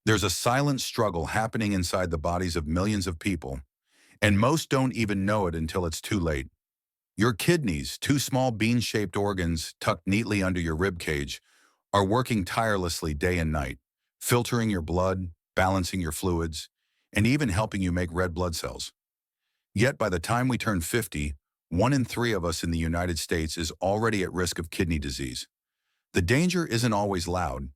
There's a silent struggle happening inside the bodies of millions of people, and most don't even know it until it's too late. Your kidneys, two small bean-shaped organs tucked neatly under your rib cage, are working tirelessly day and night, filtering your blood, balancing your fluids, and even helping you make red blood cells. Yet by the time we turn 50, 1 in 3 of us in the United States is already at risk of kidney disease. The danger isn't always loud.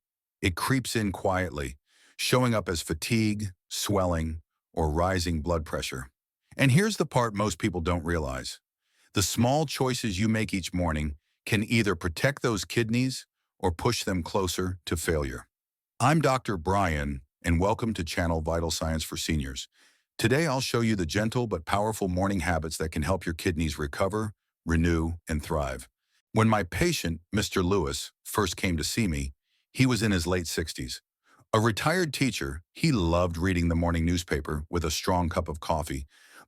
It creeps in quietly, showing up as fatigue, swelling, or rising blood pressure. And here's the part most people don't realize. The small choices you make each morning can either protect those kidneys or push them closer to failure. I'm Dr. Brian, and welcome to Channel Vital Science for Seniors. Today I'll show you the gentle but powerful morning habits that can help your kidneys recover, renew, and thrive. When my patient, Mr. Lewis, first came to see me, he was in his late 60s. A retired teacher, he loved reading the morning newspaper with a strong cup of coffee.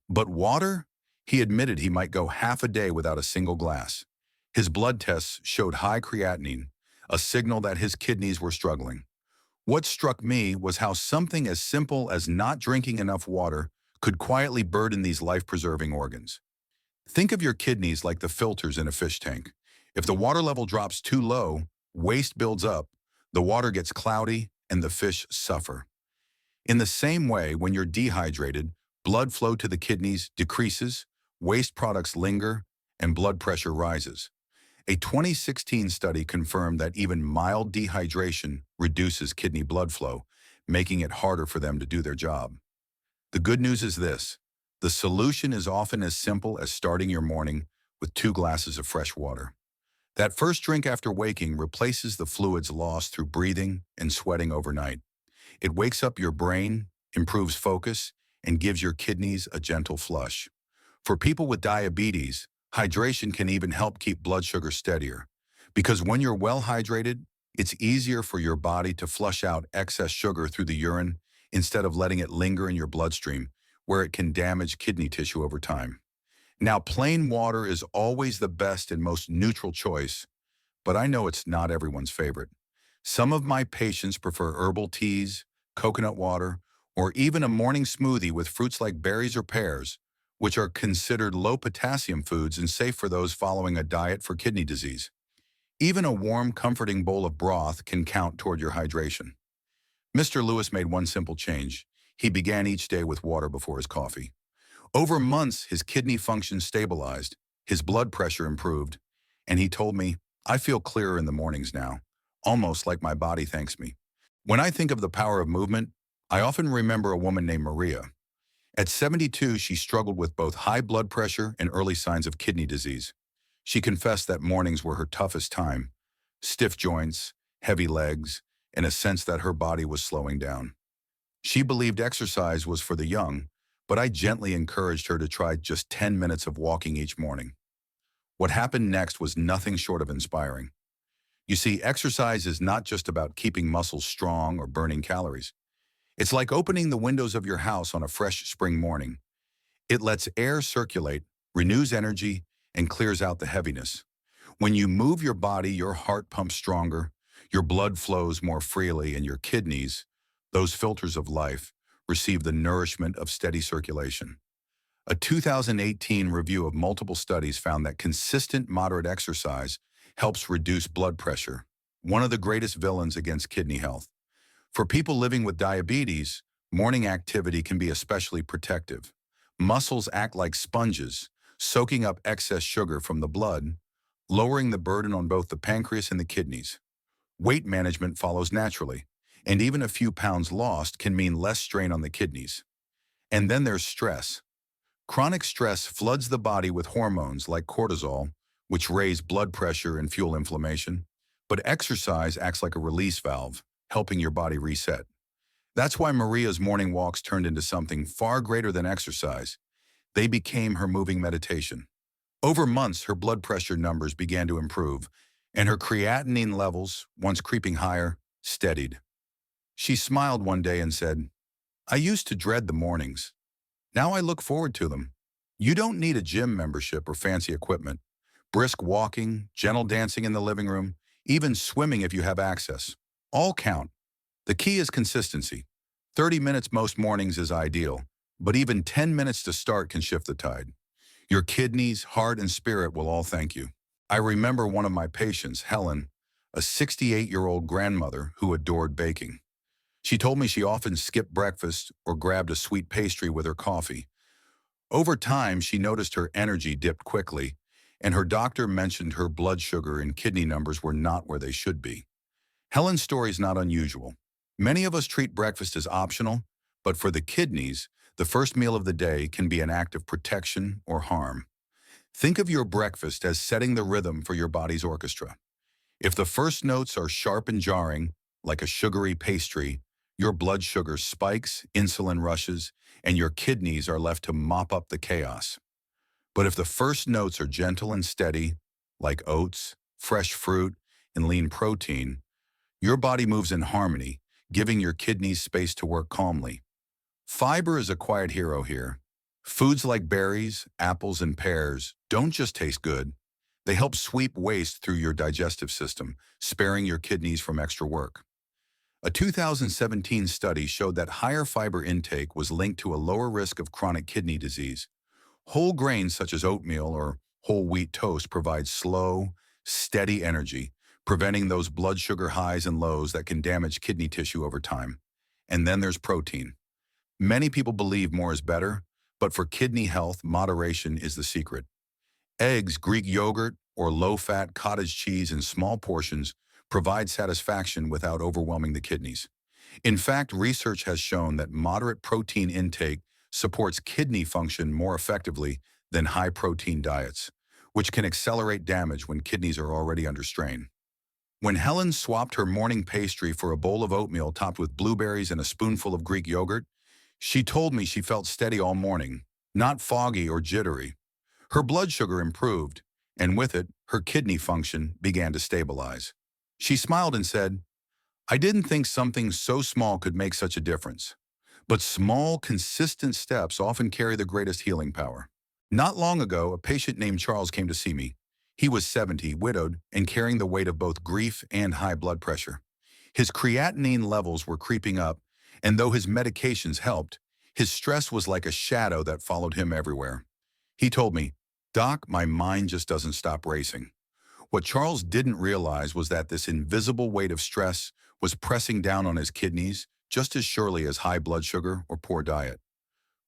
But water? He admitted he might go half a day without a single glass. His blood tests showed high creatinine, a signal that his kidneys were struggling. What struck me was how something as simple as not drinking enough water could quietly burden these life-preserving organs. Think of your kidneys like the filters in a fish tank. If the water level drops too low, waste builds up, the water gets cloudy, and the fish suffer. In the same way, when you're dehydrated, blood flow to the kidneys decreases, waste products linger, and blood pressure rises. A 2016 study confirmed that even mild dehydration reduces kidney blood flow, making it harder for them to do their job. The good news is this: the solution is often as simple as starting your morning with 2 glasses of fresh water. That first drink after waking replaces the fluids lost through breathing and sweating overnight. It wakes up your brain, improves focus, and gives your kidneys a gentle flush. For people with diabetes, hydration can even help keep blood sugar steadier. Because when you're well hydrated, it's easier for your body to flush out excess sugar through the urine instead of letting it linger in your bloodstream, where it can damage kidney tissue over time. Now, plain water is always the best and most neutral choice, but I know it's not everyone's favorite. Some of my patients prefer herbal teas, coconut water, or even a morning smoothie with fruits like berries or pears, which are considered low-potassium foods and safe for those following a diet for kidney disease. Even a warm, comforting bowl of broth can count toward your hydration. Mr. Lewis made one simple change. He began each day with water before his coffee. Over months, his kidney function stabilized, his blood pressure improved, and he told me, "I feel clearer in the mornings now, almost like my body thanks me." When I think of the power of movement, I often remember a woman named Maria. At 72, she struggled with both high blood pressure and early signs of kidney disease. She confessed that mornings were her toughest time: stiff joints, heavy legs, and a sense that her body was slowing down. She believed exercise was for the young, but I gently encouraged her to try just 10 minutes of walking each morning. What happened next was nothing short of inspiring. You see, exercise is not just about keeping muscles strong or burning calories. It's like opening the windows of your house on a fresh spring morning. It lets air circulate, renews energy, and clears out the heaviness. When you move your body, your heart pumps stronger, your blood flows more freely, and your kidneys, those filters of life, receive the nourishment of steady circulation. A 2018 review of multiple studies found that consistent moderate exercise helps reduce blood pressure, one of the greatest villains against kidney health. For people living with diabetes, morning activity can be especially protective. Muscles act like sponges, soaking up excess sugar from the blood, lowering the burden on both the pancreas and the kidneys. Weight management follows naturally, and even a few pounds lost can mean less strain on the kidneys. And then there's stress. Chronic stress floods the body with hormones like cortisol, which raise blood pressure and fuel inflammation. But exercise acts like a release valve, helping your body reset. That's why Maria's morning walks turned into something far greater than exercise. They became her moving meditation. Over months, her blood pressure numbers began to improve, and her creatinine levels, once creeping higher, steadied. She smiled one day and said, "I used to dread the mornings. Now I look forward to them." You don't need a gym membership or fancy equipment. Brisk walking, gentle dancing in the living room, even swimming if you have access, all count. The key is consistency. 30 minutes most mornings is ideal, but even 10 minutes to start can shift the tide. Your kidneys, heart, and spirit will all thank you. I remember one of my patients, Helen, a 68-year-old grandmother who adored baking. She told me she often skipped breakfast or grabbed a sweet pastry with her coffee. Over time, she noticed her energy dipped quickly, and her doctor mentioned her blood sugar and kidney numbers were not where they should be. Helen's story is not unusual. Many of us treat breakfast as optional, but for the kidneys, the first meal of the day can be an act of protection or harm. Think of your breakfast as setting the rhythm for your body's orchestra. If the first notes are sharp and jarring, like a sugary pastry, your blood sugar spikes, insulin rushes, and your kidneys are left to mop up the chaos. But if the first notes are gentle and steady, like oats, fresh fruit, and lean protein, your body moves in harmony, giving your kidneys space to work calmly. Fiber is a quiet hero here. Foods like berries, apples, and pears don't just taste good. They help sweep waste through your digestive system, sparing your kidneys from extra work. A 2017 study showed that higher fiber intake was linked to a lower risk of chronic kidney disease. Whole grains such as oatmeal or whole wheat toast provide slow, steady energy, preventing those blood sugar highs and lows that can damage kidney tissue over time. And then there's protein. Many people believe more is better, but for kidney health, moderation is the secret. Eggs, Greek yogurt, or low-fat cottage cheese in small portions provide satisfaction without overwhelming the kidneys. In fact, research has shown that moderate protein intake supports kidney function more effectively than high-protein diets, which can accelerate damage when kidneys are already under strain. When Helen swapped her morning pastry for a bowl of oatmeal topped with blueberries and a spoonful of Greek yogurt, she told me she felt steady all morning, not foggy or jittery. Her blood sugar improved, and with it, her kidney function began to stabilize. She smiled and said, "I didn't think something so small could make such a difference. But small, consistent steps often carry the greatest healing power." Not long ago, a patient named Charles came to see me. He was 70, widowed, and carrying the weight of both grief and high blood pressure. His creatinine levels were creeping up, and though his medications helped, his stress was like a shadow that followed him everywhere. He told me, "Doc, my mind just doesn't stop racing." What Charles didn't realize was that this invisible weight of stress was pressing down on his kidneys just as surely as high blood sugar or poor diet.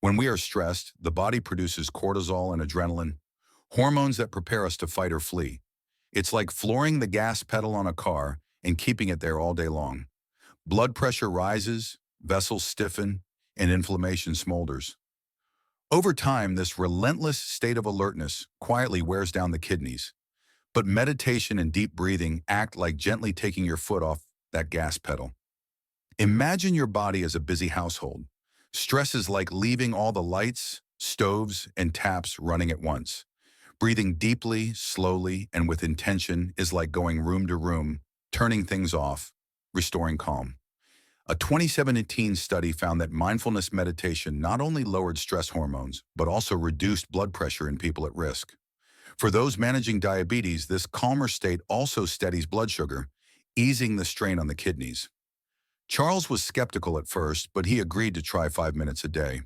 When we are stressed, the body produces cortisol and adrenaline, hormones that prepare us to fight or flee. It's like flooring the gas pedal on a car and keeping it there all day long. Blood pressure rises, vessels stiffen, and inflammation smolders. Over time, this relentless state of alertness quietly wears down the kidneys. But meditation and deep breathing act like gently taking your foot off that gas pedal. Imagine your body as a busy household. Stress is like leaving all the lights, stoves, and taps running at once. Breathing deeply, slowly, and with intention is like going room to room, turning things off, restoring calm. A 2017 study found that mindfulness meditation not only lowered stress hormones, but also reduced blood pressure in people at risk. For those managing diabetes, this calmer state also steadies blood sugar, easing the strain on the kidneys. Charles was skeptical at first, but he agreed to try 5 minutes a day.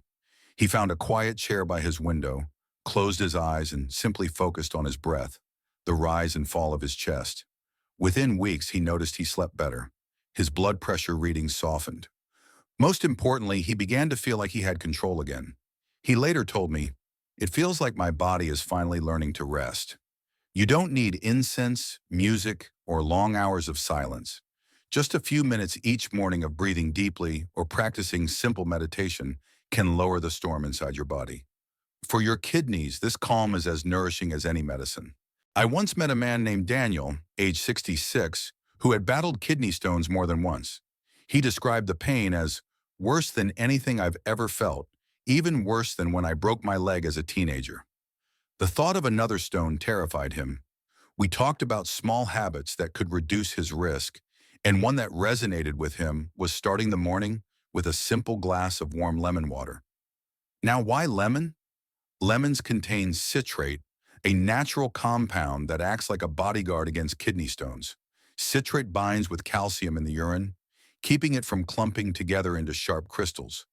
He found a quiet chair by his window, closed his eyes, and simply focused on his breath, the rise and fall of his chest. Within weeks, he noticed he slept better. His blood pressure readings softened. Most importantly, he began to feel like he had control again. He later told me, "It feels like my body is finally learning to rest." You don't need incense, music, or long hours of silence. Just a few minutes each morning of breathing deeply or practicing simple meditation can lower the storm inside your body. For your kidneys, this calm is as nourishing as any medicine. I once met a man named Daniel, age 66, who had battled kidney stones more than once. He described the pain as worse than anything I've ever felt, even worse than when I broke my leg as a teenager. The thought of another stone terrified him. We talked about small habits that could reduce his risk, and one that resonated with him was starting the morning with a simple glass of warm lemon water. Now, why lemon? Lemons contain citrate, a natural compound that acts like a bodyguard against kidney stones. Citrate binds with calcium in the urine, keeping it from clumping together into sharp crystals.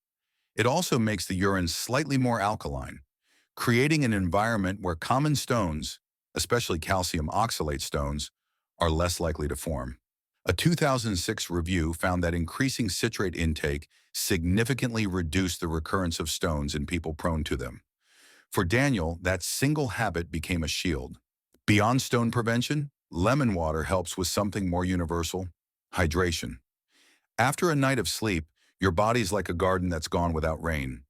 It also makes the urine slightly more alkaline, creating an environment where common stones, especially calcium oxalate stones, are less likely to form. A 2006 review found that increasing citrate intake significantly reduced the recurrence of stones in people prone to them. For Daniel, that single habit became a shield. Beyond stone prevention, lemon water helps with something more universal: hydration. After a night of sleep, your body's like a garden that's gone without rain.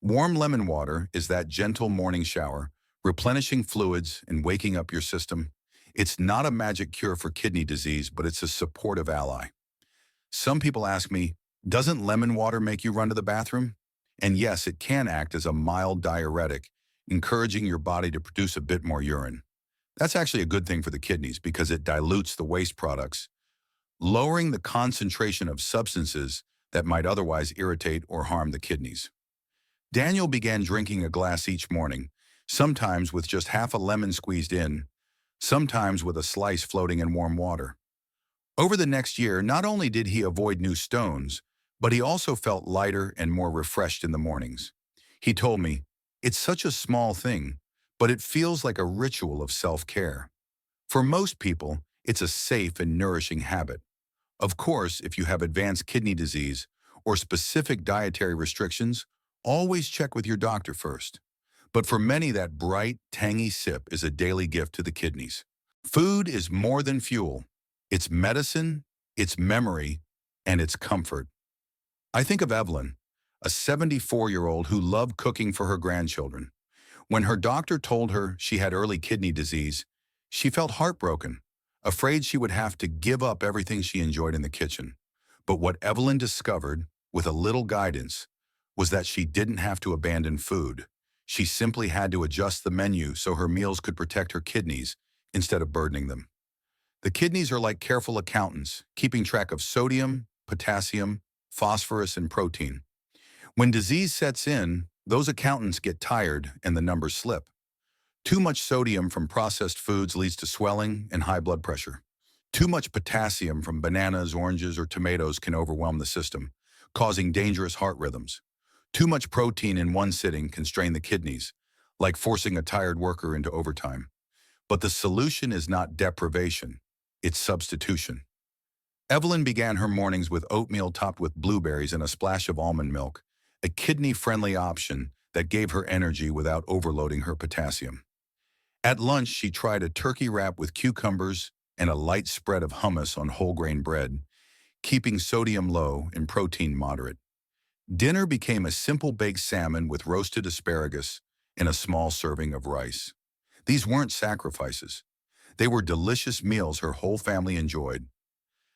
Warm lemon water is that gentle morning shower, replenishing fluids and waking up your system. It's not a magic cure for kidney disease, but it's a supportive ally. Some people ask me, doesn't lemon water make you run to the bathroom? And yes, it can act as a mild diuretic, encouraging your body to produce a bit more urine. That's actually a good thing for the kidneys because it dilutes the waste products, lowering the concentration of substances that might otherwise irritate or harm the kidneys. Daniel began drinking a glass each morning, sometimes with just half a lemon squeezed in, sometimes with a slice floating in warm water. Over the next year, not only did he avoid new stones, but he also felt lighter and more refreshed in the mornings. He told me, "It's such a small thing, but it feels like a ritual of self-care." For most people, it's a safe and nourishing habit. Of course, if you have advanced kidney disease or specific dietary restrictions, always check with your doctor first. But for many, that bright, tangy sip is a daily gift to the kidneys. Food is more than fuel. It's medicine, it's memory, and it's comfort. I think of Evelyn, a 74-year-old who loved cooking for her grandchildren. When her doctor told her she had early kidney disease, she felt heartbroken, afraid she would have to give up everything she enjoyed in the kitchen. But what Evelyn discovered, with a little guidance, was that she didn't have to abandon food. She simply had to adjust the menu so her meals could protect her kidneys instead of burdening them. The kidneys are like careful accountants, keeping track of sodium, potassium, phosphorus, and protein. When disease sets in, those accountants get tired and the numbers slip. Too much sodium from processed foods leads to swelling and high blood pressure. Too much potassium from bananas, oranges, or tomatoes can overwhelm the system, causing dangerous heart rhythms. Too much protein in one sitting can strain the kidneys, like forcing a tired worker into overtime. But the solution is not deprivation, it's substitution. Evelyn began her mornings with oatmeal topped with blueberries and a splash of almond milk, a kidney-friendly option that gave her energy without overloading her potassium. At lunch, she tried a turkey wrap with cucumbers and a light spread of hummus on whole grain bread, keeping sodium low and protein moderate. Dinner became a simple baked salmon with roasted asparagus and a small serving of rice. These weren't sacrifices. They were delicious meals her whole family enjoyed.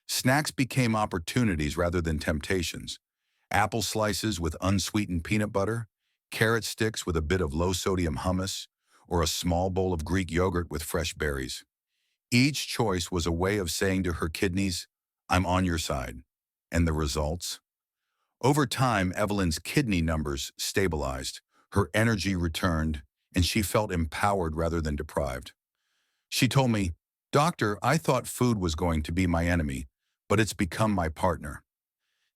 Snacks became opportunities rather than temptations. Apple slices with unsweetened peanut butter, carrot sticks with a bit of low-sodium hummus, or a small bowl of Greek yogurt with fresh berries. Each choice was a way of saying to her kidneys, "I'm on your side." And the results? Over time, Evelyn's kidney numbers stabilized, her energy returned, and she felt empowered rather than deprived. She told me, "Doctor, I thought food was going to be my enemy, but it's become my partner."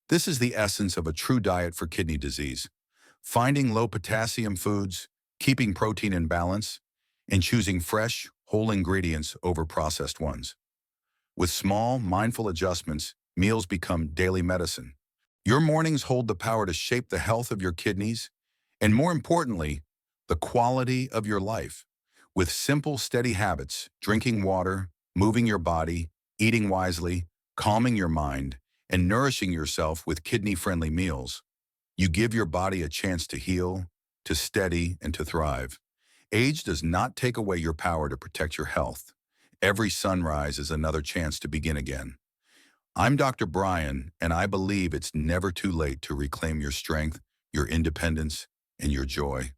This is the essence of a true diet for kidney disease: finding low-potassium foods, keeping protein in balance, and choosing fresh, whole ingredients over processed ones. With small, mindful adjustments, meals become daily medicine. Your mornings hold the power to shape the health of your kidneys, and more importantly, the quality of your life. With simple, steady habits, drinking water, moving your body, eating wisely, calming your mind, and nourishing yourself with kidney-friendly meals, you give your body a chance to heal, to steady, and to thrive. Age does not take away your power to protect your health. Every sunrise is another chance to begin again. I'm Dr. Brian, and I believe it's never too late to reclaim your strength, your independence, and your joy.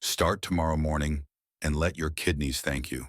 Start tomorrow morning and let your kidneys thank you.